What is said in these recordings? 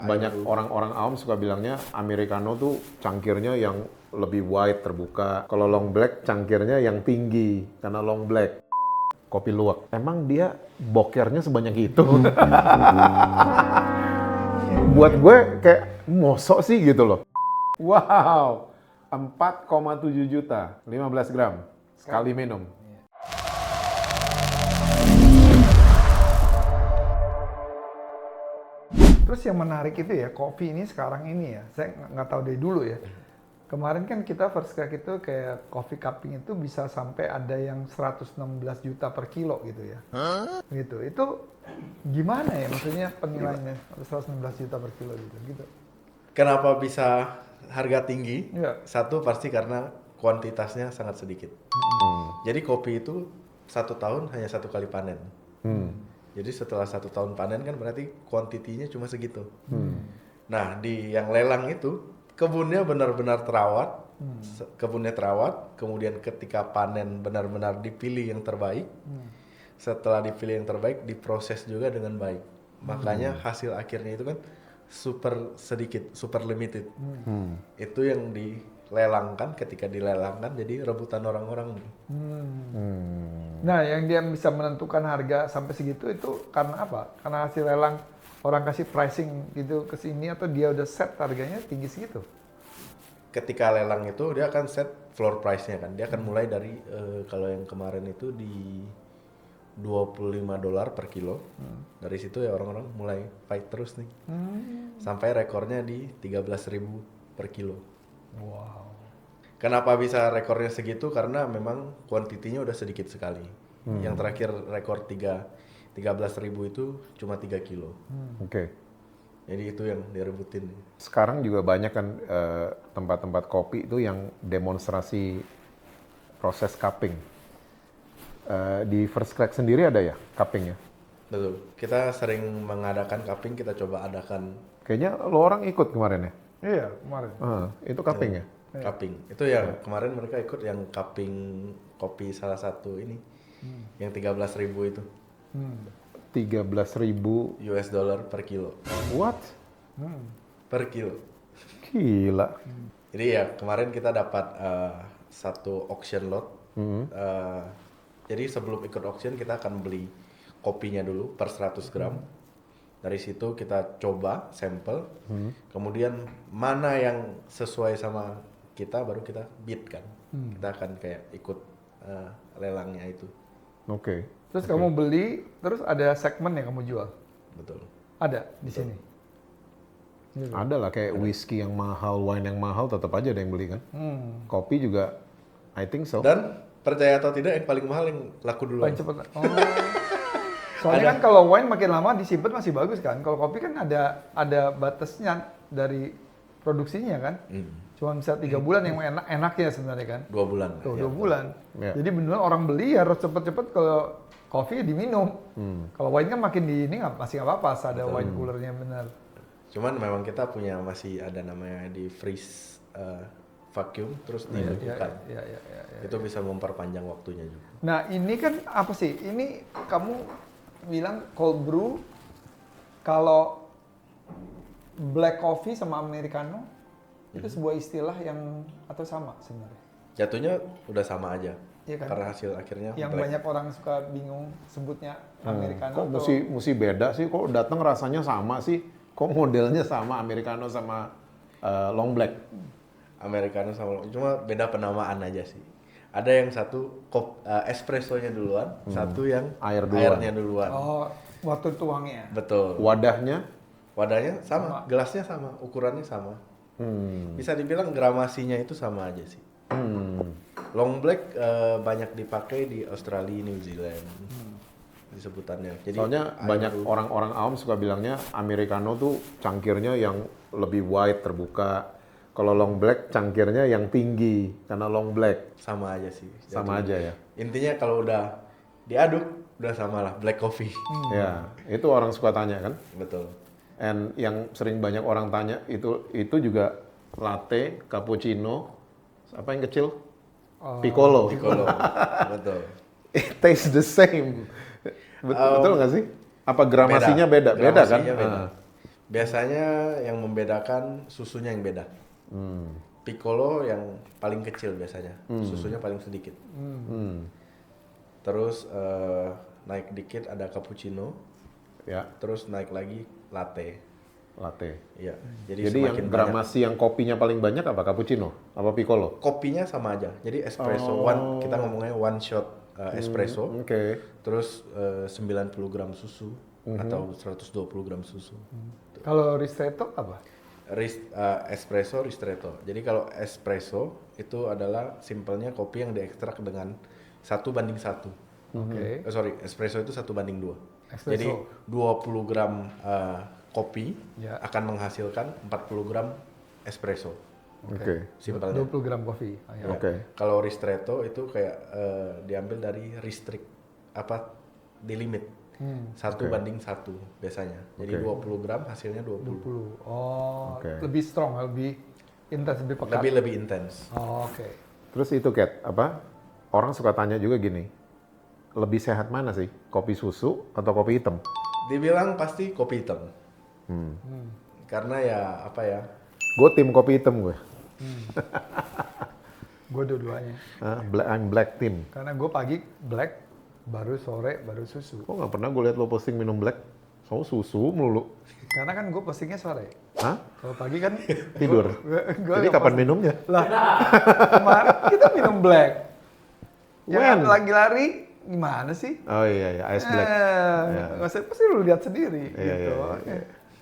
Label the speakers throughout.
Speaker 1: Banyak orang-orang awam suka bilangnya Americano tuh cangkirnya yang lebih wide, terbuka. Kalau long black cangkirnya yang tinggi, karena long black. Kopi luwak. Emang dia bokernya sebanyak itu? Buat gue kayak mosok sih gitu loh. Wow, 4,7 juta, 15 gram sekali minum.
Speaker 2: Terus yang menarik itu ya, kopi ini sekarang ini ya, saya nggak tahu dari dulu ya. Kemarin kan kita first crack itu kayak coffee cupping itu bisa sampai ada yang 116 juta per kilo gitu ya. Gitu. Itu gimana ya maksudnya penilaiannya 116 juta per kilo gitu.
Speaker 3: Kenapa bisa harga tinggi?
Speaker 2: Iya.
Speaker 3: Satu pasti karena kuantitasnya sangat sedikit. Jadi kopi itu 1 tahun hanya 1 kali panen. Jadi setelah 1 tahun panen kan berarti kuantitinya cuma segitu. Nah di yang lelang itu kebunnya benar-benar terawat, kebunnya terawat, kemudian ketika panen benar-benar dipilih yang terbaik. Setelah dipilih yang terbaik diproses juga dengan baik. Makanya hasil akhirnya itu kan super sedikit, super limited. Itu yang dilelangkan, ketika dilelangkan jadi rebutan orang-orang.
Speaker 2: Nah, yang dia bisa menentukan harga sampai segitu itu karena apa? Karena hasil lelang orang kasih pricing gitu ke sini atau dia udah set harganya tinggi segitu?
Speaker 3: Ketika lelang itu dia akan set floor price-nya kan. Dia akan mulai dari kalau yang kemarin itu di $25 per kilo. Dari situ ya orang-orang mulai fight terus nih. Sampai rekornya di 13.000 per kilo.
Speaker 2: Wow.
Speaker 3: Kenapa bisa rekornya segitu? Karena memang kuantitinya udah sedikit sekali. Yang terakhir rekor 13.000 itu cuma 3 kilo.
Speaker 1: Oke.
Speaker 3: Jadi itu yang direbutin.
Speaker 1: Sekarang juga banyak kan tempat-tempat kopi itu yang demonstrasi proses cupping. Di First Crack sendiri ada ya cuppingnya?
Speaker 3: Betul. Kita sering mengadakan cupping, kita coba adakan
Speaker 1: Kayaknya lo orang ikut kemarin ya?
Speaker 2: Iya, kemarin.
Speaker 1: Itu cupping ya?
Speaker 3: cupping. Itu ya kemarin mereka ikut yang cupping kopi salah satu ini. Yang 13.000 itu.
Speaker 1: 13.000
Speaker 3: US dollar per kilo.
Speaker 1: what?
Speaker 3: Per kilo.
Speaker 1: Gila.
Speaker 3: Jadi ya kemarin kita dapat satu auction lot. Jadi sebelum ikut auction kita akan beli kopinya dulu per 100 gram. Dari situ kita coba sampel. Kemudian mana yang sesuai sama kita baru kita bid kan. Kita akan kayak ikut lelangnya itu.
Speaker 1: Oke.
Speaker 2: Terus kamu beli, terus ada segmen yang kamu jual?
Speaker 3: Betul.
Speaker 2: Ada di sini?
Speaker 1: Ada lah kayak whisky yang mahal, wine yang mahal tetap aja ada yang beli kan. Kopi juga I think so.
Speaker 3: Dan percaya atau tidak yang paling mahal yang laku duluan.
Speaker 2: Paling cepet. Oh. Soalnya kan kalau wine makin lama disimpan masih bagus kan. Kalau kopi kan ada batasnya dari produksinya kan. Cuma bisa 3 bulan yang enaknya sebenarnya kan.
Speaker 3: 2 bulan.
Speaker 2: Tuh,
Speaker 3: ya.
Speaker 2: 2 bulan.
Speaker 1: Ya.
Speaker 2: Jadi benar orang beli harus cepet-cepet, kalau kopi diminum. Kalau wine kan makin di ini masih nggak apa-apa, ada wine coolernya benar.
Speaker 3: Cuman memang kita punya masih ada namanya di freeze vacuum terus dibekukan.
Speaker 2: Iya.
Speaker 3: Itu bisa memperpanjang waktunya juga.
Speaker 2: Nah ini kan apa sih? Ini kamu bilang cold brew, kalau black coffee sama americano itu sebuah istilah yang atau sama sebenarnya?
Speaker 3: Jatuhnya udah sama aja.
Speaker 2: Iya kan?
Speaker 3: Karena hasil akhirnya
Speaker 2: Yang
Speaker 3: black.
Speaker 2: banyak orang suka bingung sebutnya americano.
Speaker 1: Kok mesti beda sih? Kok datang rasanya sama sih? Kok modelnya sama americano sama long black?
Speaker 3: Americano sama cuma beda penamaan aja sih. Ada yang satu espressonya duluan, satu yang
Speaker 1: Air duluan.
Speaker 3: airnya duluan.
Speaker 2: Oh, waktu tuangnya.
Speaker 3: Betul.
Speaker 1: Wadahnya?
Speaker 3: Wadahnya sama, gelasnya sama, ukurannya sama. Bisa dibilang gramasinya itu sama aja sih. Long black banyak dipakai di Australia, New Zealand. Disebutannya. Jadi
Speaker 1: Soalnya banyak orang-orang awam suka bilangnya americano tuh cangkirnya yang lebih wide, terbuka. Kalau long black cangkirnya yang tinggi, karena long black.
Speaker 3: sama aja sih.
Speaker 1: Sama aja ya?
Speaker 3: Intinya kalau udah diaduk, udah sama lah, black coffee.
Speaker 1: Ya, itu orang suka tanya kan?
Speaker 3: Betul.
Speaker 1: And yang sering banyak orang tanya itu juga latte, cappuccino, apa yang kecil? Piccolo.
Speaker 3: Piccolo. Betul.
Speaker 1: It tastes the same. Betul nggak sih? Apa gramasinya beda? Beda kan?
Speaker 3: Gramasinya beda. Biasanya yang membedakan susunya yang beda. Piccolo yang paling kecil biasanya, susunya paling sedikit. Terus naik dikit ada cappuccino,
Speaker 1: Ya,
Speaker 3: terus naik lagi latte.
Speaker 1: latte.
Speaker 3: Iya. Jadi
Speaker 1: Jadi yang
Speaker 3: semakin banyak.
Speaker 1: gramasi yang kopinya paling banyak apa? Cappuccino? Apa piccolo?
Speaker 3: Kopinya sama aja. Jadi espresso kita ngomongnya one shot espresso.
Speaker 1: Oke.
Speaker 3: Terus 90 gram susu atau 120 gram susu.
Speaker 2: Kalau ristretto apa?
Speaker 3: Espresso ristretto. Jadi kalau espresso itu adalah simpelnya kopi yang diekstrak dengan 1:1.
Speaker 2: Oke.
Speaker 3: Sorry, espresso itu 1:2.
Speaker 2: Espresso.
Speaker 3: Jadi 20 gram kopi
Speaker 2: Ya.
Speaker 3: akan menghasilkan 40 gram espresso.
Speaker 1: Oke.
Speaker 3: Simpelnya.
Speaker 2: 20 gram kopi. Ah, ya.
Speaker 3: Ya.
Speaker 1: Oke.
Speaker 3: Kalau ristretto itu kayak diambil dari restrict di limit. 1:1 biasanya. Jadi 20 gram hasilnya 20.
Speaker 2: 20. Oh,
Speaker 1: Oke.
Speaker 2: lebih strong, lebih intens, lebih pekat.
Speaker 3: Lebih intens.
Speaker 2: Oh, oke.
Speaker 1: Terus itu Kat, apa? Orang suka tanya juga gini, lebih sehat mana sih? Kopi susu atau kopi hitam?
Speaker 3: Dibilang pasti kopi hitam. Karena ya apa ya?
Speaker 1: Gue tim kopi hitam gue.
Speaker 2: Gue dua-duanya.
Speaker 1: I'm black team.
Speaker 2: Karena gue pagi black, baru sore baru susu.
Speaker 1: Kok nggak pernah gue liat lo posting minum black? So susu melulu.
Speaker 2: Karena kan gue postingnya sore.
Speaker 1: Hah?
Speaker 2: Kalau pagi kan
Speaker 1: Tidur?
Speaker 2: Gua
Speaker 1: Jadi
Speaker 2: nggak
Speaker 1: kapan
Speaker 2: posting.
Speaker 1: minumnya?
Speaker 2: Lah, kemarin kita minum black. Yang
Speaker 1: When?
Speaker 2: lagi lari gimana sih?
Speaker 1: Oh iya, ice black.
Speaker 2: Nggak usah, pasti lu lihat sendiri
Speaker 1: Iya,
Speaker 2: gitu.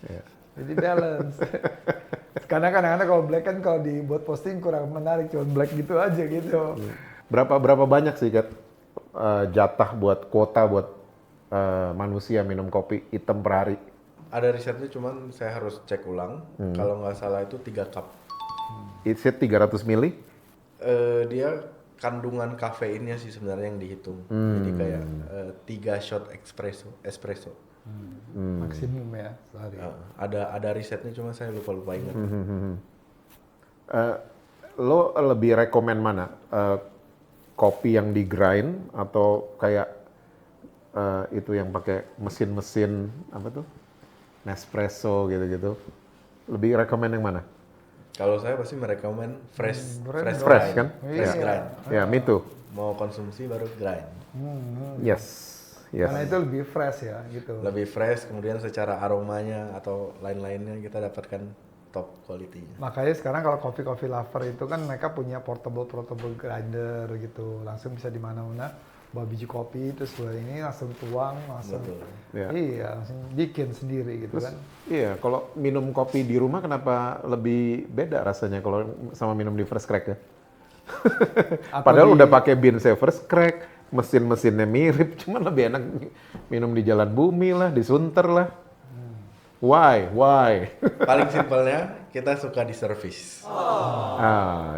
Speaker 1: iya.
Speaker 2: Jadi balance. Karena kadang-kadang kalau black kan kalau dibuat posting kurang menarik, cuma black gitu aja gitu.
Speaker 1: Berapa banyak sih Kat jatah buat kuota buat manusia minum kopi hitam per hari?
Speaker 3: Ada risetnya cuman saya harus cek ulang. Kalau nggak salah itu 3 cup.
Speaker 1: It's it 300 mili?
Speaker 3: Dia kandungan kafeinnya sih sebenarnya yang dihitung. Jadi kayak 3 shot espresso.
Speaker 2: Maksimum ya sehari.
Speaker 3: Ada risetnya cuma saya lupa ingat.
Speaker 1: Lo lebih rekomen mana? Kopi yang di grind atau kayak itu yang pakai mesin-mesin apa tuh? Nespresso gitu-gitu. Lebih rekomen yang mana?
Speaker 3: Kalau saya pasti merekomen fresh
Speaker 2: Fresh
Speaker 1: Fresh
Speaker 3: grind.
Speaker 1: kan?
Speaker 3: Fresh
Speaker 1: Iya.
Speaker 3: grind.
Speaker 1: Ya, me too.
Speaker 3: Mau konsumsi baru grind.
Speaker 1: Yes.
Speaker 2: Karena itu lebih fresh ya gitu.
Speaker 3: Lebih fresh, kemudian secara aromanya atau lain-lainnya kita dapatkan top quality-nya.
Speaker 2: Makanya sekarang kalau kopi lover itu kan mereka punya portable grinder gitu, langsung bisa di mana-mana bawa biji kopi terus ini langsung tuang langsung.
Speaker 3: Betul.
Speaker 1: Ya.
Speaker 2: Iya, langsung bikin sendiri gitu kan.
Speaker 1: Iya, kalau minum kopi di rumah kenapa lebih beda rasanya kalau sama minum di First Crack ya?
Speaker 2: Atau
Speaker 1: Padahal
Speaker 2: di-
Speaker 1: udah pakai bean saya First Crack, mesin-mesinnya mirip, cuman lebih enak minum di jalan bumi lah, di Sunter lah. Why?
Speaker 3: Paling simpelnya kita suka di service.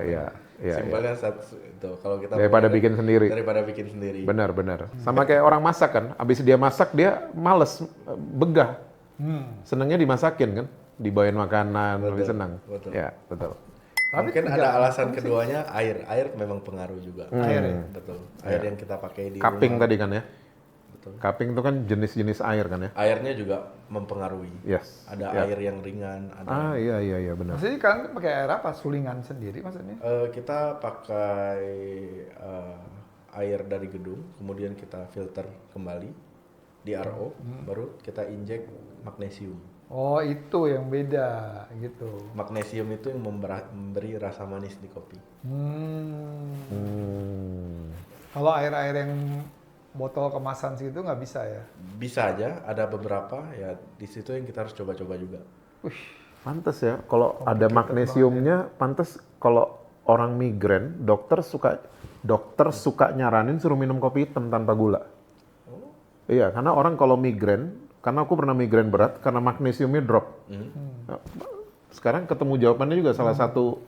Speaker 1: Iya.
Speaker 3: Simpelnya itu kalau kita
Speaker 1: Daripada
Speaker 3: punya-
Speaker 1: bikin sendiri.
Speaker 3: Daripada bikin sendiri.
Speaker 1: Benar. Sama kayak orang masak kan, abis dia masak dia males, begah. Senangnya dimasakin kan, dibawain makanan, lebih senang.
Speaker 3: betul.
Speaker 1: Ya, betul.
Speaker 2: Tapi
Speaker 3: Mungkin
Speaker 2: tidak-
Speaker 3: ada alasan keduanya air. Air memang pengaruh juga.
Speaker 2: Air ya?
Speaker 3: Betul. Air yang kita pakai di
Speaker 1: Cupping
Speaker 3: rumah.
Speaker 1: tadi kan ya?
Speaker 3: Betul.
Speaker 1: Cupping itu kan jenis-jenis air kan ya?
Speaker 3: Airnya juga mempengaruhi.
Speaker 1: Yes.
Speaker 3: Ada
Speaker 1: Ya.
Speaker 3: air yang ringan, ada
Speaker 1: Iya benar.
Speaker 2: Maksudnya kan pakai air apa? Sulingan sendiri maksudnya?
Speaker 3: kita pakai air dari gedung, kemudian kita filter kembali di RO, baru kita injek magnesium.
Speaker 2: Oh, itu yang beda gitu.
Speaker 3: Magnesium itu yang memberi rasa manis di kopi.
Speaker 2: Kalau air-air yang botol kemasan segitu nggak bisa ya?
Speaker 3: Bisa aja, ada beberapa ya di situ yang kita harus coba-coba juga.
Speaker 1: Pantes ya, kalau ada magnesiumnya, pantes kalau orang migrain, dokter suka nyaranin suruh minum kopi hitam tanpa gula. Iya, karena orang kalau migrain, karena aku pernah migrain berat, karena magnesiumnya drop. Sekarang ketemu jawabannya juga salah satu,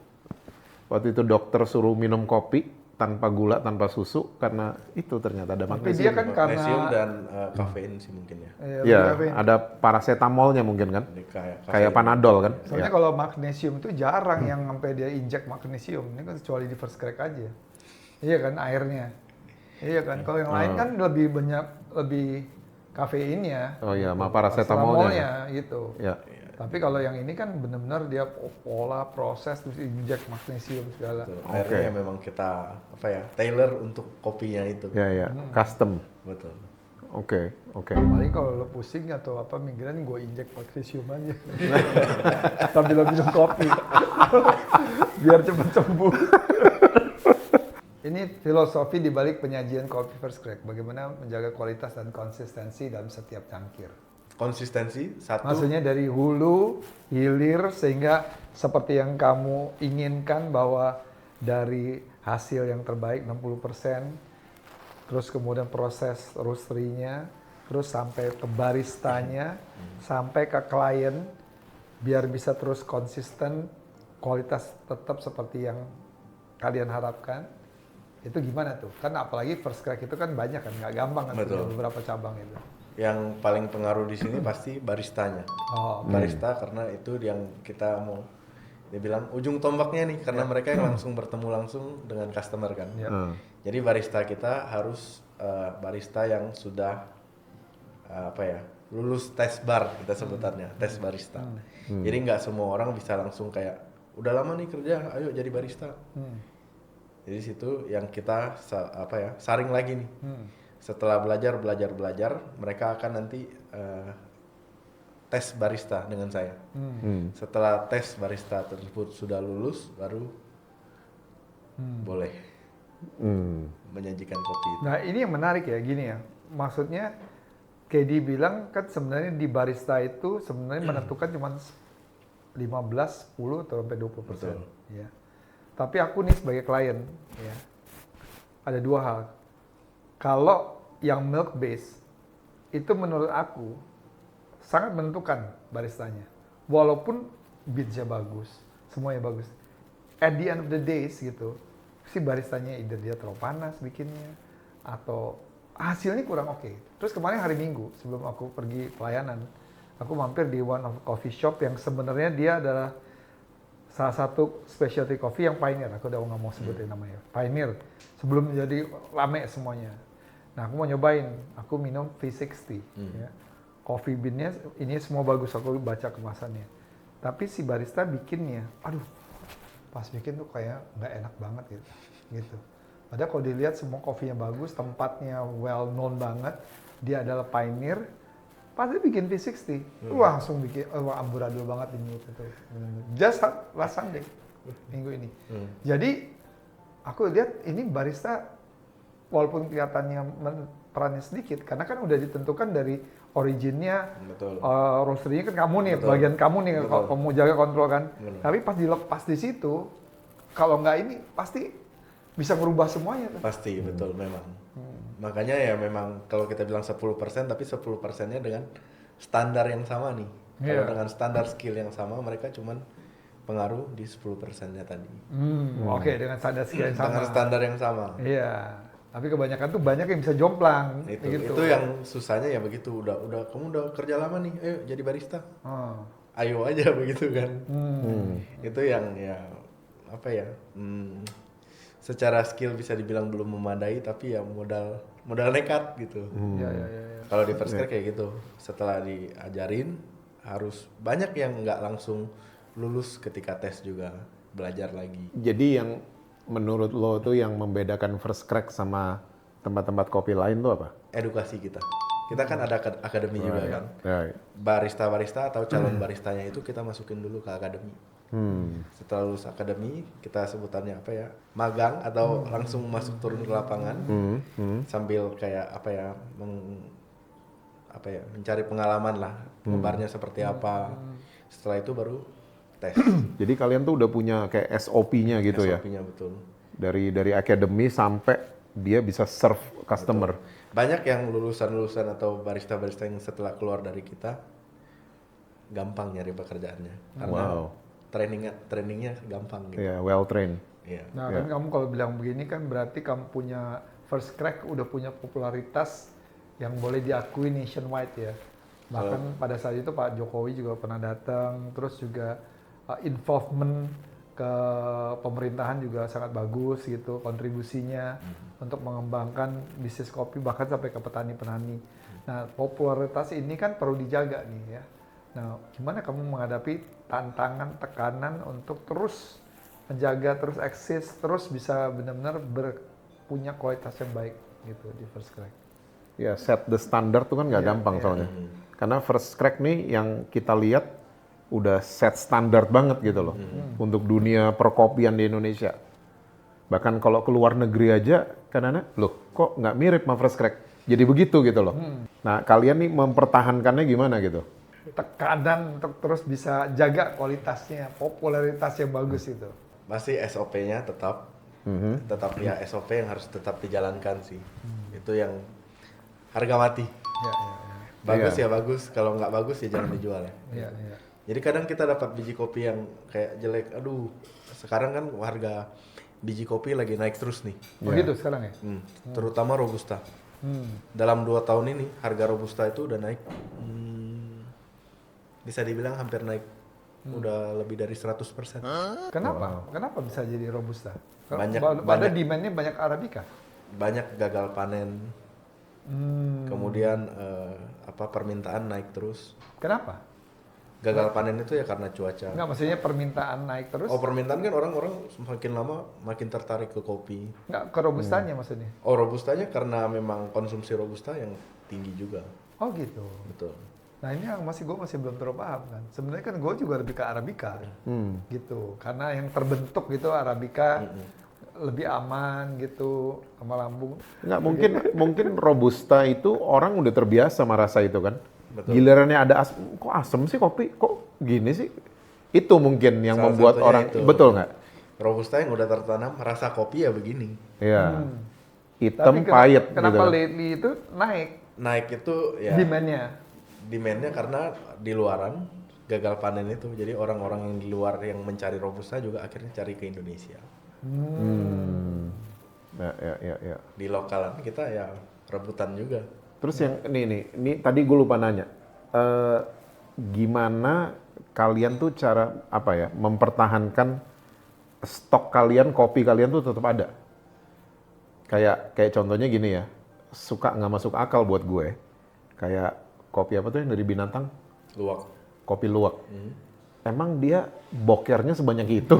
Speaker 1: waktu itu dokter suruh minum kopi tanpa gula, tanpa susu, karena itu ternyata ada
Speaker 2: Tapi
Speaker 1: magnesium.
Speaker 2: dia kan
Speaker 3: Magnesium
Speaker 2: karena
Speaker 3: dan kafein sih mungkin ya.
Speaker 1: Iya, ada paracetamolnya mungkin kan,
Speaker 3: Ini
Speaker 1: kayak
Speaker 3: kafein.
Speaker 1: Panadol kan.
Speaker 2: soalnya kalau magnesium itu jarang yang sampai dia injek magnesium. Ini kan kecuali di First Crack aja. Iya kan airnya. Iya kan. Kalau yang lain kan lebih banyak lebih kafeinnya.
Speaker 1: Oh iya, sama paracetamolnya.
Speaker 2: gitu.
Speaker 1: Ya.
Speaker 2: Tapi kalau yang ini kan benar-benar dia pola, proses, terus injek magnesium segala.
Speaker 3: Betul.
Speaker 1: Oke.
Speaker 3: Akhirnya memang kita tailor untuk kopinya itu.
Speaker 1: Ya, custom.
Speaker 3: Betul.
Speaker 1: Oke.
Speaker 2: Paling kalau lo pusing atau migran, gue injek magnesium aja. Sambil lo minum kopi. Biar cepat sembuh. Ini filosofi dibalik penyajian kopi First Crack. Bagaimana menjaga kualitas dan konsistensi dalam setiap cangkir.
Speaker 3: Konsistensi satu.
Speaker 2: Maksudnya dari hulu, hilir, sehingga seperti yang kamu inginkan bahwa dari hasil yang terbaik 60%, terus kemudian proses roastery-nya, terus sampai ke baristanya, sampai ke klien, biar bisa terus konsisten, kualitas tetap seperti yang kalian harapkan. Itu gimana tuh? Kan apalagi First Crack itu kan banyak kan, nggak gampang kan punya beberapa cabang itu.
Speaker 3: Yang paling pengaruh di sini pasti baristanya. Barista karena itu yang kita mau dibilang ujung tombaknya nih, karena mereka yang langsung bertemu langsung dengan customer kan. Jadi barista kita harus barista yang sudah lulus tes bar, kita sebutannya tes barista. Jadi nggak semua orang bisa langsung kayak udah lama nih kerja, ayo jadi barista. Jadi situ yang kita saring lagi nih. Setelah belajar, mereka akan nanti tes barista dengan saya. Setelah tes barista tersebut sudah lulus, baru boleh menyajikan kopi itu.
Speaker 2: Nah ini yang menarik ya, gini ya. Maksudnya Kedi bilang kan sebenarnya di barista itu sebenarnya menentukan cuma 15, 10 atau sampai 20%.
Speaker 3: Betul.
Speaker 2: Ya. Tapi aku nih sebagai klien, ya, ada dua hal. Kalau yang milk base itu menurut aku sangat menentukan baristanya. Walaupun beans-nya bagus, semuanya bagus. At the end of the days gitu, si baristanya either dia terlalu panas bikinnya atau hasilnya kurang oke. Terus kemarin hari Minggu sebelum aku pergi pelayanan, aku mampir di one of coffee shop yang sebenarnya dia adalah salah satu specialty coffee yang pioneer. Aku udah nggak mau sebutin namanya. Pioneer sebelum jadi rame semuanya. Nah, aku mau nyobain. Aku minum V60. Ya. Coffee bean-nya ini semua bagus. Aku baca kemasannya. Tapi si barista bikinnya, aduh, pas bikin tuh kayak nggak enak banget gitu. Padahal kalau dilihat semua kopinya bagus, tempatnya well known banget. Dia adalah pioneer. Pas dia bikin V60, wah langsung bikin, wah amburadul banget ini gitu. Just last Sunday, minggu ini. Jadi aku lihat ini barista walaupun kelihatannya perannya sedikit, karena kan udah ditentukan dari originnya, roastery-nya kan kamu nih, bagian kamu nih, kalau kamu jaga kontrol kan. Tapi pas dilepas di situ, kalau nggak ini pasti bisa merubah semuanya tuh.
Speaker 3: Pasti, betul memang. Makanya ya memang kalau kita bilang 10%, tapi 10%-nya dengan standar yang sama nih. Kalau dengan standar skill yang sama, mereka cuman pengaruh di 10%-nya tadi.
Speaker 2: Oke, dengan standar skill yang sama.
Speaker 3: Dengan standar yang sama.
Speaker 2: Iya. Tapi kebanyakan tuh banyak yang bisa jomplang.
Speaker 3: Itu yang susahnya ya begitu. Udah kamu udah kerja lama nih, ayo jadi barista. Ayo aja begitu kan. Itu yang ya secara skill bisa dibilang belum memadai, tapi ya modal nekat gitu.
Speaker 2: Ya.
Speaker 3: Kalau di First Crack kayak gitu, setelah diajarin harus banyak yang nggak langsung lulus ketika tes juga, belajar lagi.
Speaker 1: Jadi yang menurut lo tuh yang membedakan First Crack sama tempat-tempat kopi lain tuh apa?
Speaker 3: Edukasi kita. Kita kan ada akademi juga kan. Barista-barista atau calon baristanya itu kita masukin dulu ke akademi. Setelah lulus akademi, kita sebutannya magang atau langsung masuk turun ke lapangan, sambil kayak mencari pengalaman lah, barnya seperti apa. Setelah itu baru tes.
Speaker 1: Jadi kalian tuh udah punya kayak SOP-nya gitu ya?
Speaker 3: SOP-nya betul.
Speaker 1: Dari akademi sampai dia bisa serve customer.
Speaker 3: Betul. Banyak yang lulusan-lulusan atau barista-barista yang setelah keluar dari kita gampang nyari pekerjaannya karena trainingnya gampang gitu.
Speaker 1: Iya, well trained.
Speaker 3: Iya.
Speaker 2: Nah, kan kamu kalau bilang begini kan berarti kamu punya First Crack udah punya popularitas yang boleh diakui nationwide ya. Bahkan pada saat itu Pak Jokowi juga pernah datang, terus juga involvement ke pemerintahan juga sangat bagus gitu, kontribusinya untuk mengembangkan bisnis kopi bahkan sampai ke petani-petani. Nah, popularitas ini kan perlu dijaga nih ya. Nah, gimana kamu menghadapi tantangan, tekanan untuk terus menjaga, terus eksis, terus bisa benar-benar punya kualitas yang baik gitu di First Crack?
Speaker 1: Ya, set the standard tuh kan nggak gampang soalnya. Karena First Crack nih yang kita lihat udah set standar banget gitu loh untuk dunia perkopian di Indonesia. Bahkan kalau ke luar negeri aja, kadang-kadang, loh kok nggak mirip sama First Crack? Jadi begitu gitu loh. Nah, kalian nih mempertahankannya gimana gitu?
Speaker 2: Tekanan untuk terus bisa jaga kualitasnya, popularitas yang bagus itu.
Speaker 3: Pasti SOP-nya tetap ya SOP yang harus tetap dijalankan sih. Itu yang harga mati.
Speaker 2: Ya, ya,
Speaker 3: Bagus
Speaker 1: Iya.
Speaker 3: ya bagus, kalau nggak bagus ya jangan dijual.
Speaker 2: ya, ya.
Speaker 3: Jadi kadang kita dapat biji kopi yang kayak jelek, aduh sekarang kan harga biji kopi lagi naik terus nih.
Speaker 2: Begitu sekarang ya?
Speaker 3: Terutama Robusta. Dalam 2 tahun ini harga Robusta itu udah naik, bisa dibilang hampir naik, udah lebih dari 100%.
Speaker 2: Kenapa? Kenapa bisa jadi Robusta?
Speaker 3: Banyak-
Speaker 2: Pada
Speaker 3: banyak.
Speaker 2: demand-nya banyak Arabica.
Speaker 3: Banyak gagal panen, kemudian permintaan naik terus.
Speaker 2: Kenapa?
Speaker 3: Gagal panen itu ya karena cuaca.
Speaker 2: Enggak, maksudnya permintaan naik terus.
Speaker 3: Oh permintaan kan orang-orang semakin lama makin tertarik ke kopi.
Speaker 2: Enggak, ke Robustanya maksudnya.
Speaker 3: Oh robustanya karena memang konsumsi robusta yang tinggi juga,
Speaker 2: Oh gitu.
Speaker 3: betul.
Speaker 2: Nah ini yang gue masih belum terlalu paham kan. Sebenarnya kan gue juga lebih ke Arabica gitu. Karena yang terbentuk gitu Arabica lebih aman gitu sama lambung.
Speaker 1: Nggak, mungkin Robusta itu orang udah terbiasa sama rasa itu kan.
Speaker 3: Betul.
Speaker 1: Gilirannya ada kok asem sih kopi, kok gini sih? Itu mungkin yang
Speaker 3: Salah
Speaker 1: membuat
Speaker 3: satunya
Speaker 1: orang,
Speaker 3: itu.
Speaker 1: betul nggak?
Speaker 3: Robusta yang udah tertanam rasa kopi ya begini.
Speaker 1: Iya. Hitam,
Speaker 2: Tapi
Speaker 1: pahit
Speaker 2: kenapa
Speaker 1: gitu.
Speaker 2: lately itu naik
Speaker 3: Naik itu ya
Speaker 2: demand-nya?
Speaker 3: demandnya karena di luaran gagal panen itu. Jadi orang-orang yang di luar yang mencari robusta juga akhirnya cari ke Indonesia.
Speaker 1: Ya.
Speaker 3: Di lokalan kita ya rebutan juga.
Speaker 1: Terus yang ini tadi gue lupa nanya. Gimana kalian tuh cara apa ya mempertahankan stok kalian, kopi kalian tuh tetap ada? Kayak contohnya gini ya, suka nggak masuk akal buat gue. Kayak kopi apa tuh yang dari binatang?
Speaker 3: Luwak.
Speaker 1: Kopi luwak. Emang dia bokernya sebanyak itu?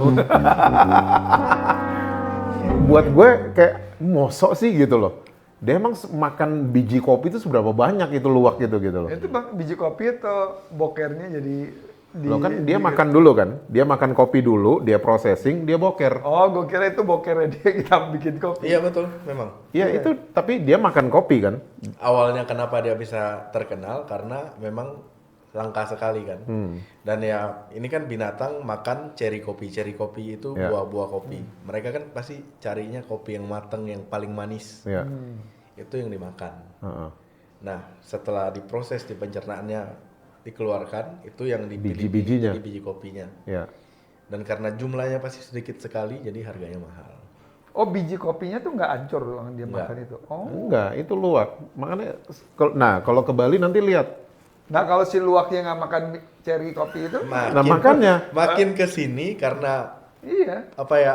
Speaker 1: Buat gue kayak mosok sih gitu loh. Dia emang makan biji kopi itu seberapa banyak itu luwak gitu loh.
Speaker 2: Itu bang biji kopi atau bokernya jadi
Speaker 1: Loh kan dia makan dulu kan, dia makan kopi dulu, dia processing, dia boker.
Speaker 2: Oh, gue kira itu bokernya dia kita bikin kopi.
Speaker 3: Iya betul, memang.
Speaker 1: Iya itu, tapi dia makan kopi kan.
Speaker 3: Awalnya kenapa dia bisa terkenal karena memang langka sekali kan. Dan ya ini kan binatang makan cherry kopi. Cherry kopi itu
Speaker 1: Ya.
Speaker 3: buah-buah kopi. Mereka kan pasti carinya kopi yang mateng, yang paling manis.
Speaker 1: Iya.
Speaker 3: Itu yang dimakan.
Speaker 1: Heeh.
Speaker 3: Nah, setelah diproses di pencernaannya dikeluarkan, itu yang dipilih
Speaker 1: Biji-bijinya.
Speaker 3: jadi biji kopinya.
Speaker 1: Iya.
Speaker 3: Dan karena jumlahnya pasti sedikit sekali, jadi harganya mahal.
Speaker 2: Oh, biji kopinya tuh nggak hancur yang dia
Speaker 3: Nggak.
Speaker 2: makan itu. Oh.
Speaker 1: Enggak, itu luwak. Makanya, nah kalau ke Bali nanti lihat.
Speaker 2: Nah, kalau si luwaknya nggak makan cherry kopi itu,
Speaker 1: Nah makanya,
Speaker 3: makin ke sini karena
Speaker 2: iya.
Speaker 3: apa ya?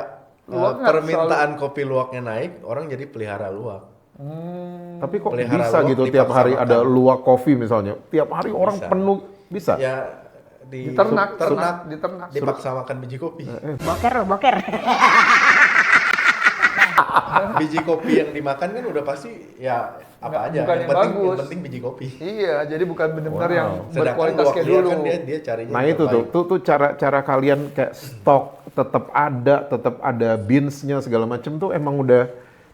Speaker 2: Luwak nggak
Speaker 3: permintaan kopi luwaknya naik, orang jadi pelihara luwak.
Speaker 1: tapi kok
Speaker 3: Pelihara
Speaker 1: bisa
Speaker 3: luwak
Speaker 1: gitu
Speaker 3: dipaksa
Speaker 1: tiap hari
Speaker 3: makan.
Speaker 1: ada luwak kopi misalnya. Tiap hari orang
Speaker 3: Bisa.
Speaker 1: penuh, bisa?
Speaker 3: Ya
Speaker 2: Diternak,
Speaker 3: ternak,
Speaker 2: diternak.
Speaker 3: dipaksa makan biji kopi.
Speaker 4: Boker.
Speaker 3: Biji kopi yang dimakan kan udah pasti ya apa
Speaker 2: Nggak,
Speaker 3: aja.
Speaker 2: bukan
Speaker 3: Yang
Speaker 2: yang
Speaker 3: penting,
Speaker 2: bagus.
Speaker 3: yang penting biji kopi.
Speaker 2: Iya, jadi bukan benar-benar
Speaker 1: Wow.
Speaker 2: yang
Speaker 3: Sedangkan
Speaker 2: berkualitas
Speaker 3: luwak
Speaker 2: kayak
Speaker 3: liar
Speaker 2: dulu.
Speaker 3: kan dia carinya
Speaker 1: Nah
Speaker 3: yang
Speaker 1: itu
Speaker 3: terbaik.
Speaker 1: tuh cara kalian kayak stok tetap ada beans-nya segala macam tuh emang udah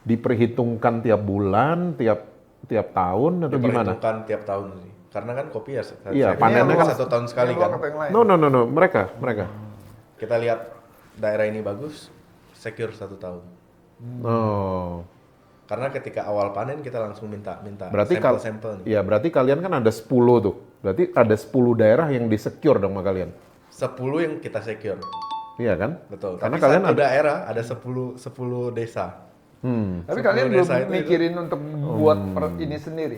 Speaker 1: diperhitungkan tiap bulan, tiap tahun atau gimana?
Speaker 3: Diperhitungkan tiap tahun sih. Karena kan kopi ya
Speaker 1: Iya,
Speaker 3: saya
Speaker 1: panennya
Speaker 3: pikir
Speaker 1: kan
Speaker 3: 1 tahun sekali
Speaker 2: Yang
Speaker 3: kan.
Speaker 2: luwak atau yang lain?
Speaker 1: No, mereka.
Speaker 3: Kita lihat daerah ini bagus, secure 1 tahun.
Speaker 1: Oh,
Speaker 3: Karena ketika awal panen kita langsung minta
Speaker 1: berarti
Speaker 3: sampel-sampel nih.
Speaker 1: ya berarti kalian kan ada 10 tuh. Berarti ada 10 daerah yang di-secure dong sama kalian.
Speaker 3: 10 yang kita secure.
Speaker 1: Iya kan?
Speaker 3: Betul.
Speaker 1: Karena
Speaker 3: Tapi
Speaker 1: kalian
Speaker 3: satu
Speaker 1: ada
Speaker 3: daerah ada 10 desa.
Speaker 2: Tapi
Speaker 3: 10
Speaker 2: kalian belum
Speaker 3: desa itu-
Speaker 2: mikirin untuk buat ini sendiri,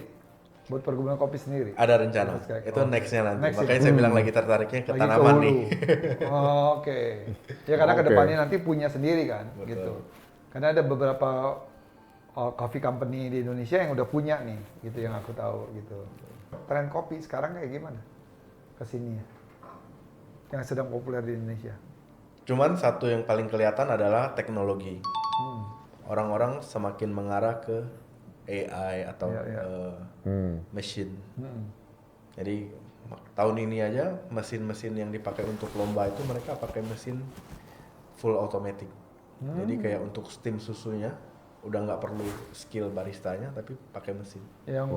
Speaker 2: buat perkebunan kopi sendiri.
Speaker 3: Ada rencana.
Speaker 2: Terus kayak-
Speaker 3: Itu nextnya nanti.
Speaker 2: Next
Speaker 3: Makanya
Speaker 2: ya?
Speaker 3: saya bilang lagi tertariknya ke
Speaker 2: Lagi
Speaker 3: tanaman
Speaker 2: hulu.
Speaker 3: nih.
Speaker 2: Oh, oke. Ya karena
Speaker 1: Oke.
Speaker 2: kedepannya nanti punya sendiri kan,
Speaker 3: Betul.
Speaker 2: gitu. Karena ada beberapa coffee company di Indonesia yang udah punya nih, gitu yang aku tahu gitu. Tren kopi sekarang kayak gimana? ke sini ya? Yang sedang populer di Indonesia.
Speaker 3: Cuman satu yang paling kelihatan adalah teknologi. Orang-orang semakin mengarah ke AI atau machine. Jadi tahun ini aja mesin-mesin yang dipakai untuk lomba itu mereka pakai mesin full automatic. Jadi kayak untuk steam susunya udah nggak perlu skill baristanya tapi pakai mesin.
Speaker 2: Yang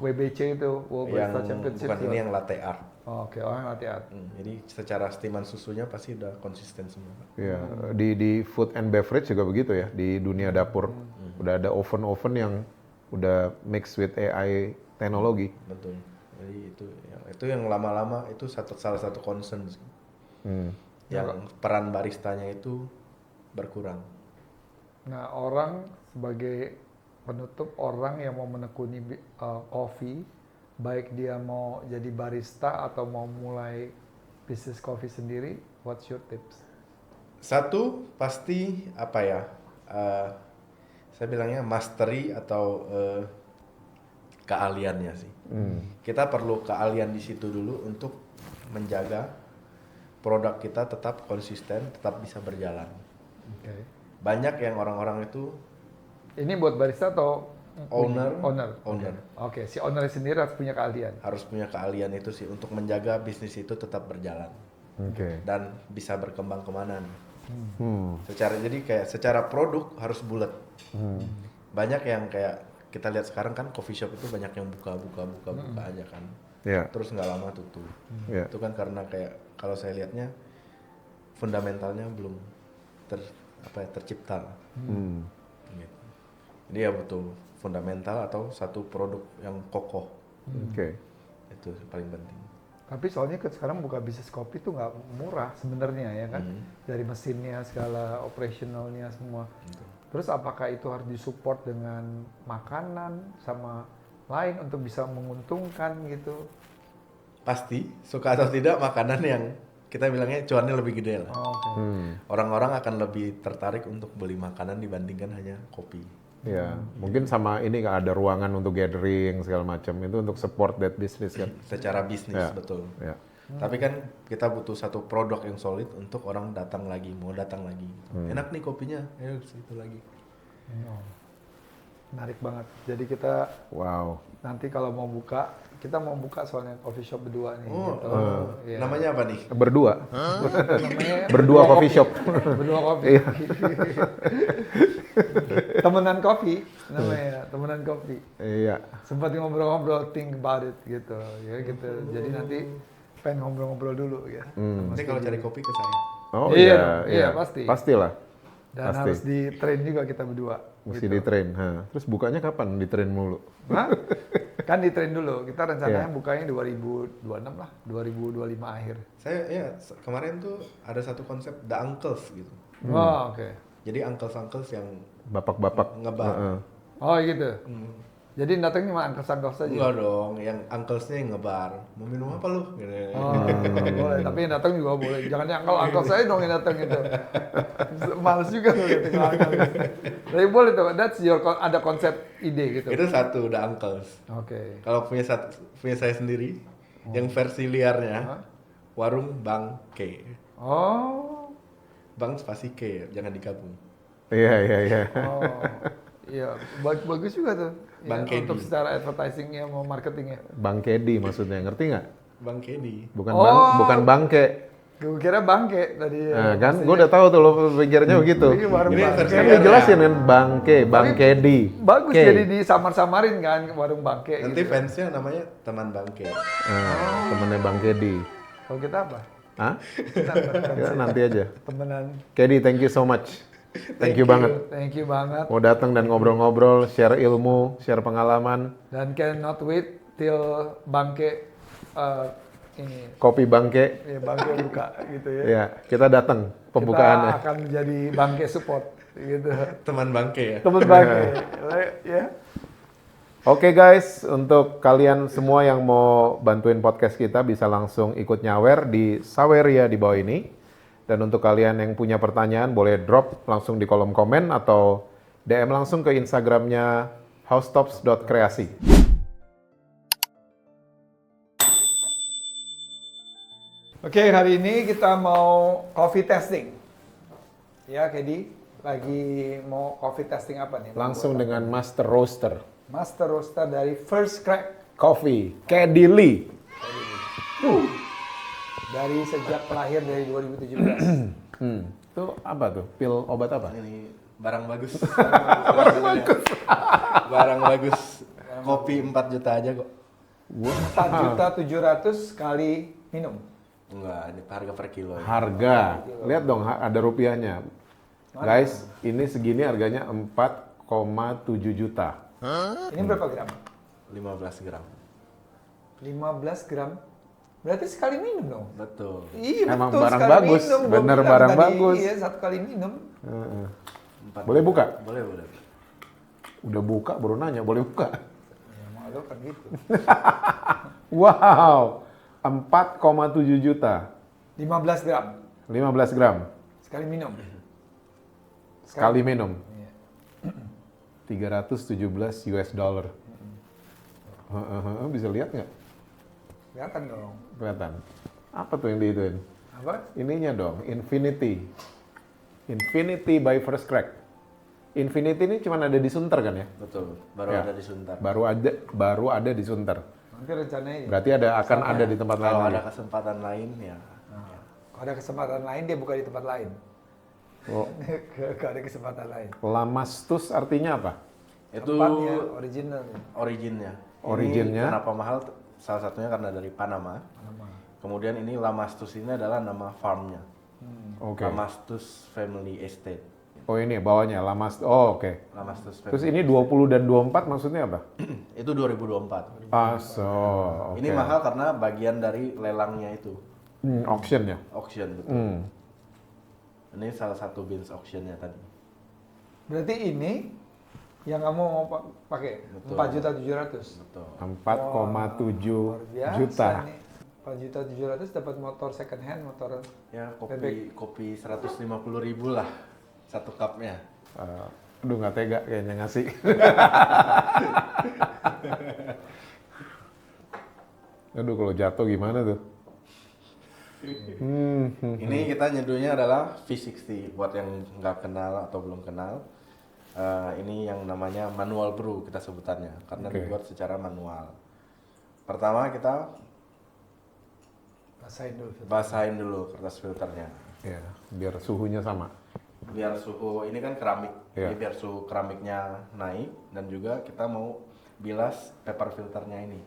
Speaker 2: WBC itu, World
Speaker 3: Yang
Speaker 2: Barista Championship.
Speaker 3: bukan ini yang latte art.
Speaker 2: Oke, yang latte art.
Speaker 3: Jadi secara steaman susunya pasti udah konsisten semua.
Speaker 1: Iya, di food and beverage juga begitu ya, di dunia dapur. Udah ada oven-oven yang udah mix with AI teknologi.
Speaker 3: Betul. Jadi itu yang lama-lama itu salah satu concern sih. Yang peran baristanya itu berkurang.
Speaker 2: Nah, orang sebagai penutup, orang yang mau menekuni kopi, baik dia mau jadi barista atau mau mulai bisnis kopi sendiri, what's your tips?
Speaker 3: Satu pasti apa ya? Saya bilangnya mastery atau keahliannya sih. Kita perlu keahlian di situ dulu untuk menjaga produk kita tetap konsisten, tetap bisa berjalan.
Speaker 2: Okay.
Speaker 3: Banyak yang orang-orang itu
Speaker 2: ini buat barista atau
Speaker 3: owner.
Speaker 2: Oke, si owner sendiri harus punya keahlian.
Speaker 3: Harus punya keahlian itu sih untuk menjaga bisnis itu tetap berjalan. Dan bisa berkembang kemana nih. Secara produk harus bulat. Banyak yang kayak kita lihat sekarang kan coffee shop itu banyak yang buka aja kan. Terus nggak lama tutup. Itu kan karena kayak kalau saya lihatnya fundamentalnya belum tercipta. Gitu. Jadi ya butuh fundamental atau satu produk yang kokoh. Itu paling penting.
Speaker 2: Tapi soalnya sekarang buka bisnis kopi tuh nggak murah sebenarnya ya kan, dari mesinnya segala operationalnya semua. Terus apakah itu harus disupport dengan makanan sama lain untuk bisa menguntungkan gitu?
Speaker 3: Pasti suka atau tidak makanan yang kita bilangnya cuannya lebih gede lah. Orang-orang akan lebih tertarik untuk beli makanan dibandingkan hanya kopi.
Speaker 1: Ya, mungkin sama ini nggak ada ruangan untuk gathering segala macam itu untuk support that business kan.
Speaker 3: Secara bisnis betul. Tapi kan kita butuh satu produk yang solid untuk orang datang lagi, mau datang lagi. Enak nih kopinya, ayo situ lagi.
Speaker 2: Menarik banget. Jadi kita nanti kalau mau buka, kita mau buka soalnya coffee shop berdua nih.
Speaker 3: Namanya apa nih?
Speaker 1: Berdua.
Speaker 2: Namanya
Speaker 1: Berdua coffee shop.
Speaker 2: Berdua kopi. Temenan kopi namanya, temenan kopi.
Speaker 1: Iya.
Speaker 2: Sempat ngobrol-ngobrol, think about it gitu. Ya gitu. Jadi nanti pengen ngobrol-ngobrol dulu ya.
Speaker 3: Nanti kalau cari kopi ke saya.
Speaker 1: Oh
Speaker 2: iya, pasti.
Speaker 1: Pastilah.
Speaker 2: Dan harus di train juga kita berdua.
Speaker 1: Mesti di train. Terus bukanya kapan? Di train mulu?
Speaker 2: Hah? Kan di train dulu. Kita rencananya bukanya 2026 lah, 2025 akhir.
Speaker 3: Saya kemarin tuh ada satu konsep The Uncles gitu.
Speaker 2: Oke.
Speaker 3: Jadi uncles yang
Speaker 1: bapak-bapak
Speaker 3: ngebar.
Speaker 2: Oh gitu. Jadi datang cuma uncles saja.
Speaker 3: Enggak dong, yang unclesnya yang ngebar. Mau minum apa lu? Gitu.
Speaker 2: Boleh, tapi yang datang juga boleh. Jangan yang uncles saya dong yang datang itu. Males juga tuh datang uncles. Tapi boleh tuh, that's your ada konsep ide gitu.
Speaker 3: Itu satu The Uncles.
Speaker 2: Oke.
Speaker 3: Kalau punya saya sendiri, yang versi liarnya warung Bang K. Bang spasi K ya, jangan digabung.
Speaker 1: Iya.
Speaker 2: Iya, bagus juga tuh.
Speaker 3: Bang Kedi.
Speaker 2: Untuk secara advertisingnya mau marketingnya.
Speaker 1: Bang Kedi maksudnya, ngerti nggak?
Speaker 3: Bang Kedi.
Speaker 1: Bukan bangke.
Speaker 2: Gue kira bangke tadi.
Speaker 1: Nah, kan gue udah tahu tuh lo pikirnya begitu.
Speaker 2: Ini warung bangke.
Speaker 1: Kan dijelasin kan bangke, Bang Kedi.
Speaker 2: Bagus jadi disamar-samarin kan warung bangke.
Speaker 3: Nanti
Speaker 2: gitu.
Speaker 3: fansnya namanya teman Bang K.
Speaker 1: Temennya Bang Kedi.
Speaker 2: Kalau kita apa?
Speaker 1: Hah? Ya, nanti aja.
Speaker 2: Temenan.
Speaker 1: Kedi, thank you so much. Thank you banget.
Speaker 2: Thank you banget.
Speaker 1: Mau datang dan ngobrol-ngobrol, share ilmu, share pengalaman.
Speaker 2: Dan cannot wait till bangke ini.
Speaker 1: Kopi Bangke.
Speaker 2: Ya, bangke buka gitu ya.
Speaker 1: Ya, kita datang pembukaannya.
Speaker 2: Kita akan menjadi bangke support gitu.
Speaker 3: Teman Bang K ya.
Speaker 2: Temen bangke. Ya.
Speaker 1: Oke guys, untuk kalian semua yang mau bantuin podcast kita bisa langsung ikut nyawer di Saweria di bawah ini. Dan untuk kalian yang punya pertanyaan boleh drop langsung di kolom komen atau DM langsung ke Instagramnya housetops.kreasi.
Speaker 2: Oke, hari ini kita mau coffee testing. Ya, Kedi, lagi mau coffee testing apa nih?
Speaker 1: Langsung dengan Master Roaster
Speaker 2: Master Roaster dari First Crack.
Speaker 1: Coffee, Keddy Lee.
Speaker 2: Dari sejak lahir dari 2017.
Speaker 1: Itu apa tuh? Pil obat apa?
Speaker 3: Ini barang bagus. Barang bagus. Barang bagus. Kopi 4 juta aja kok.
Speaker 2: 4.700.000 kali minum.
Speaker 3: Enggak, ini harga per kilo. Ya.
Speaker 1: Harga. Lihat dong, ada rupiahnya. Guys, ini segini harganya 4,7 juta.
Speaker 2: Ini berapa gram?
Speaker 3: 15 gram.
Speaker 2: 15 gram. Berarti sekali minum dong?
Speaker 3: Betul.
Speaker 2: Iya,
Speaker 1: Emang
Speaker 2: betul,
Speaker 1: barang
Speaker 2: sekali
Speaker 1: bagus.
Speaker 2: minum. Gua
Speaker 1: Bener
Speaker 2: bilang
Speaker 1: barang
Speaker 2: tadi,
Speaker 1: bagus.
Speaker 2: Iya, satu kali minum.
Speaker 1: Heeh.
Speaker 3: 4
Speaker 1: Boleh
Speaker 3: juta.
Speaker 1: buka?
Speaker 3: Boleh, boleh.
Speaker 1: Udah buka, baru nanya, boleh buka?
Speaker 2: Ya, malu kan gitu.
Speaker 1: Wow, 4,7 juta.
Speaker 2: 15 gram
Speaker 1: 15 gram.
Speaker 2: sekali minum.
Speaker 1: Sekali minum.
Speaker 2: Iya.
Speaker 1: 317 US dollar. Bisa lihat nggak?
Speaker 2: Kelihatan dong.
Speaker 1: Kelihatan. Apa tuh yang diituin?
Speaker 2: Apa?
Speaker 1: Ininya dong, Infinity. Infinity by First Crack. Infinity ini cuma ada di Sunter kan ya?
Speaker 3: Betul. Baru
Speaker 1: Ya.
Speaker 3: ada di Sunter.
Speaker 1: Baru ada di Sunter.
Speaker 2: Nanti rencananya
Speaker 1: Berarti akan ada di tempat lain
Speaker 3: Kalau
Speaker 1: lagi.
Speaker 3: ada kesempatan lain ya.
Speaker 2: kalau ada kesempatan lain dia buka di tempat lain.
Speaker 1: Oh,
Speaker 2: Kalau ada kesempatan lain.
Speaker 1: Lamastus artinya apa?
Speaker 3: Itu
Speaker 2: Tempatnya original.
Speaker 3: originnya.
Speaker 1: Originnya?
Speaker 3: Ini kenapa mahal? Salah satunya karena dari Panama. Kemudian ini Lamastus ini adalah nama farmnya.
Speaker 1: Oke.
Speaker 3: Lamastus Family Estate.
Speaker 1: Oh ini bawahnya Lamas. Oh oke.
Speaker 3: Lamastus
Speaker 1: Terus
Speaker 3: Family.
Speaker 1: ini 20 dan 24 maksudnya apa?
Speaker 3: Itu 2024.
Speaker 1: Ah, so, oke.
Speaker 3: Ini mahal karena bagian dari lelangnya itu.
Speaker 1: Auction ya?
Speaker 3: Auction betul. Ini salah satu beans auctionnya tadi.
Speaker 2: Berarti ini yang kamu mau pakai
Speaker 3: Betul.
Speaker 2: 4.700.000.
Speaker 3: Betul.
Speaker 1: 4,7
Speaker 2: Luar biasa
Speaker 1: juta.
Speaker 2: nih. 4.700.000 dapat motor second hand, motor
Speaker 3: Ya
Speaker 2: bebek.
Speaker 3: kopi 150.000 lah satu cupnya.
Speaker 1: Aduh nggak tega kayaknya ngasih. Aduh kalau jatuh gimana tuh?
Speaker 3: Ini kita nyeduhnya adalah V60 buat yang nggak kenal atau belum kenal. Ini yang namanya manual brew kita sebutannya karena
Speaker 1: Oke.
Speaker 3: dibuat secara manual. Pertama kita basahin dulu kertas filternya.
Speaker 1: Ya, biar suhunya sama.
Speaker 3: Biar suhu ini kan keramik,
Speaker 1: Iya.
Speaker 3: jadi biar suhu keramiknya naik dan juga kita mau bilas paper filternya ini.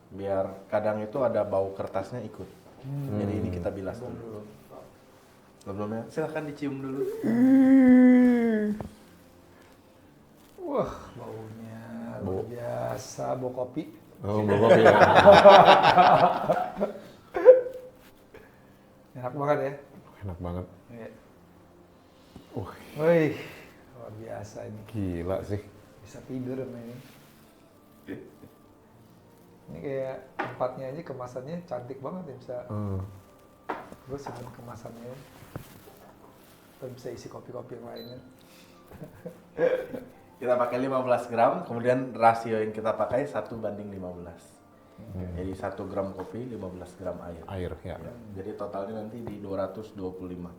Speaker 3: Biar kadang itu ada bau kertasnya ikut. Jadi ini kita bilas dulu. Sebelumnya silahkan dicium dulu.
Speaker 2: Wah, baunya luar biasa, bau kopi.
Speaker 1: Oh, bau kopi ya.
Speaker 2: Enak banget ya.
Speaker 1: Enak banget.
Speaker 2: Iya.
Speaker 1: Wah,
Speaker 2: Wih, luar biasa ini.
Speaker 1: gila sih.
Speaker 2: Bisa tidur sama ini. Ini kayak tempatnya aja kemasannya cantik banget ya, bisa. Gue seneng kemasannya. Terus bisa isi kopi-kopi yang lainnya.
Speaker 3: Kita pakai 15 gram, kemudian rasio yang kita pakai 1:15. Jadi 1 gram kopi, 15 gram air.
Speaker 1: Air ya.
Speaker 3: Jadi totalnya nanti di 225.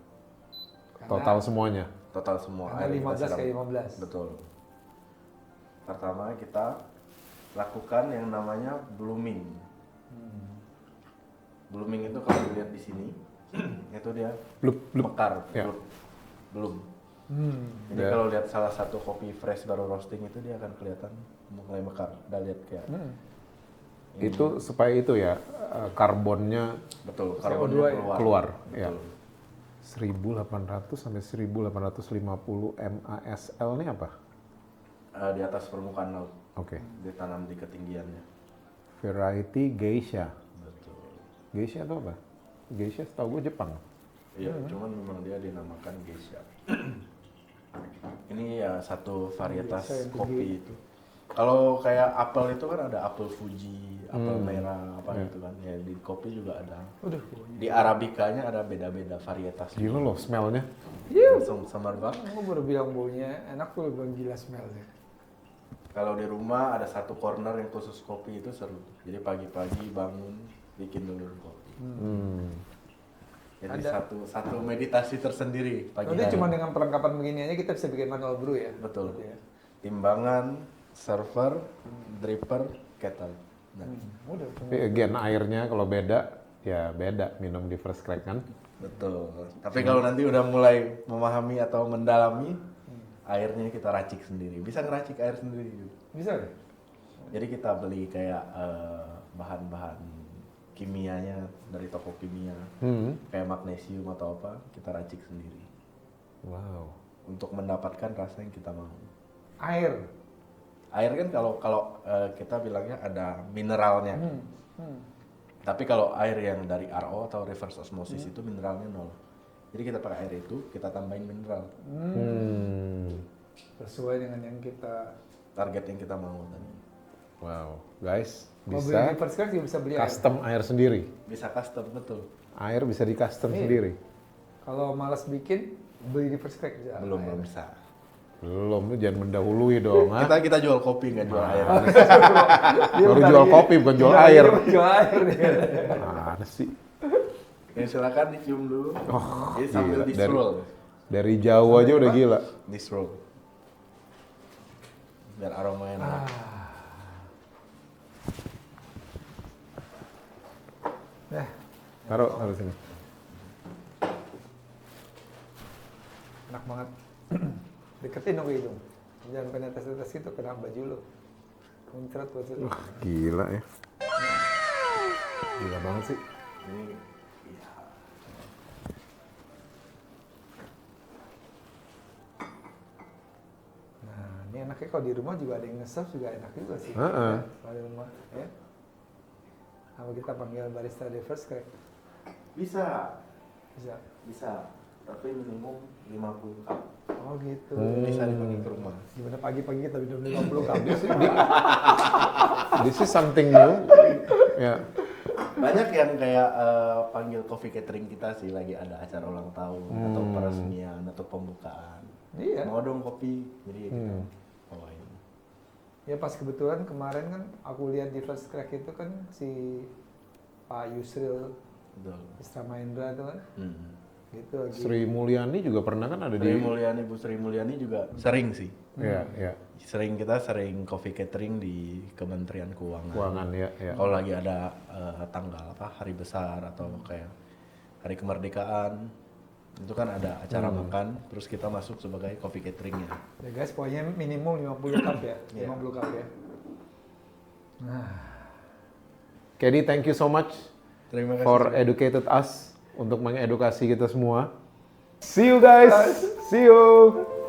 Speaker 1: Total semuanya.
Speaker 3: Total semua.
Speaker 2: Karena
Speaker 3: air yang kita
Speaker 2: 15
Speaker 3: siram.
Speaker 2: kali 15.
Speaker 3: Betul. Pertama kita lakukan yang namanya blooming. Blooming itu kalau dilihat di sini, itu dia
Speaker 1: Blup, blup.
Speaker 3: mekar,
Speaker 1: Ya.
Speaker 3: belum. Jadi
Speaker 1: Ya.
Speaker 3: kalau lihat salah satu kopi fresh baru roasting itu dia akan kelihatan mulai mekar. Udah lihat kayak
Speaker 1: Itu supaya itu ya, karbonnya
Speaker 3: betul,
Speaker 2: CO2
Speaker 3: karbonnya
Speaker 2: ya?
Speaker 1: keluar.
Speaker 3: Betul.
Speaker 1: Ya. 1800 sampai 1850 MASL ini apa?
Speaker 3: Di atas permukaan laut,
Speaker 1: Oke.
Speaker 3: ditanam di ketinggiannya.
Speaker 1: Variety Geisha.
Speaker 3: Betul.
Speaker 1: Geisha itu apa? Geisha setahu gue Jepang.
Speaker 3: Iya, cuman memang dia dinamakan geisha. Ini ya satu varietas
Speaker 2: Geisha yang
Speaker 3: kopi itu. Kalau kayak apel itu kan ada apel Fuji, apel merah, apa gitu kan. Ya di kopi juga ada.
Speaker 2: Udah.
Speaker 3: Di Arabicanya ada beda-beda varietas.
Speaker 1: Gila loh smellnya.
Speaker 3: Langsung samar banget.
Speaker 2: Aku baru bilang baunya enak tuh, bilang gila smellnya.
Speaker 3: Kalau di rumah ada satu corner yang khusus kopi itu seru. Jadi pagi-pagi bangun bikin dulu kopi. Jadi satu meditasi tersendiri pagi
Speaker 2: Nanti
Speaker 3: hari.
Speaker 2: cuma dengan perlengkapan begini aja kita bisa bikin manual brew ya.
Speaker 3: Betul.
Speaker 2: Berarti ya.
Speaker 3: Timbangan, server, dripper, kettle. Nah,
Speaker 2: Udah.
Speaker 1: Tapi again airnya kalau beda, ya beda minum di First Crack kan.
Speaker 3: betul. Tapi kalau nanti udah mulai memahami atau mendalami, airnya kita racik sendiri. Bisa ngeracik air sendiri juga.
Speaker 2: Bisa nggak?
Speaker 3: Jadi kita beli kayak bahan-bahan kimianya dari toko kimia, kayak magnesium atau apa, kita racik sendiri
Speaker 1: Wow.
Speaker 3: untuk mendapatkan rasa yang kita mau.
Speaker 2: Air.
Speaker 3: Air kan kalau kita bilangnya ada mineralnya. Tapi kalau air yang dari RO atau reverse osmosis itu mineralnya 0. Jadi kita pakai air itu, kita tambahin mineral.
Speaker 2: Sesuai dengan yang kita
Speaker 3: Target yang kita mau tadi.
Speaker 1: Wow, guys,
Speaker 2: mau beli
Speaker 1: bisa
Speaker 2: di First Crack juga bisa beli air.
Speaker 1: custom air sendiri.
Speaker 3: Bisa custom, betul.
Speaker 1: Air bisa di custom
Speaker 2: Iya.
Speaker 1: sendiri.
Speaker 2: Kalau malas bikin, beli di First Crack bisa.
Speaker 3: Belum
Speaker 2: air.
Speaker 3: bisa.
Speaker 1: Belum, lu jangan mendahului dong. ah.
Speaker 3: Kita jual kopi, nggak jual air.
Speaker 2: Dia
Speaker 1: Baru
Speaker 2: bentar
Speaker 1: jual
Speaker 2: lagi-
Speaker 1: kopi, bukan jual
Speaker 2: bentar lagi
Speaker 1: air.
Speaker 2: dia mau Jual air nih.
Speaker 1: Mana sih?
Speaker 3: Ya, silakan dicium dulu. Jadi
Speaker 1: gila.
Speaker 3: sambil di-swirl.
Speaker 1: Dari jauh aja udah gila.
Speaker 3: Di-swirl. Biar aromanya enak.
Speaker 2: Nah,
Speaker 1: Taruh sini.
Speaker 2: enak banget. Deketin dong ke hidung. Jangan kena tes-tes gitu, kena baju lu. Muncrat buat situ.
Speaker 1: Wah, gila ya. Gila banget sih.
Speaker 3: Ini ya,
Speaker 2: Nah, ini enaknya kalau di rumah juga ada yang nge-serve juga enak juga sih.
Speaker 1: Heeh.
Speaker 2: Ya, kalau di rumah, ya. Kalau kita panggil barista di First Crack,
Speaker 3: bisa.
Speaker 2: bisa.
Speaker 3: Bisa. Tapi minimum 50 cup.
Speaker 2: Oh gitu.
Speaker 3: Bisa dipanggil ke rumah.
Speaker 2: Gimana pagi-pagi kita minum 50 cup sih?
Speaker 1: This is something new. Ya.
Speaker 3: Banyak yang kayak panggil coffee catering kita sih lagi ada acara ulang tahun atau peresmian atau pembukaan.
Speaker 2: Iya.
Speaker 3: Mau dong kopi, jadi kita bawain.
Speaker 2: Ya pas kebetulan kemarin kan aku lihat di First Crack itu kan si Pak Yusril
Speaker 3: Betul.
Speaker 2: Isra Mahendra itu kan gitu lagi.
Speaker 1: Sri Mulyani juga pernah kan ada
Speaker 3: Sri
Speaker 1: di.
Speaker 3: Mulyani, Bu Sri Mulyani juga sering sih.
Speaker 1: Ya, ya.
Speaker 3: Kita sering coffee catering di Kementerian Keuangan.
Speaker 1: Keuangan ya, ya.
Speaker 3: Kalau lagi ada tanggal apa hari besar atau kayak hari kemerdekaan itu kan ada acara makan, terus kita masuk sebagai coffee cateringnya.
Speaker 2: Ya guys, pokoknya minimum 50 cup ya.
Speaker 3: Iya.
Speaker 2: 50 cup ya.
Speaker 1: Kedi, thank you so much
Speaker 3: Terima kasih.
Speaker 1: for educated us untuk mengedukasi kita semua. See you guys. See you.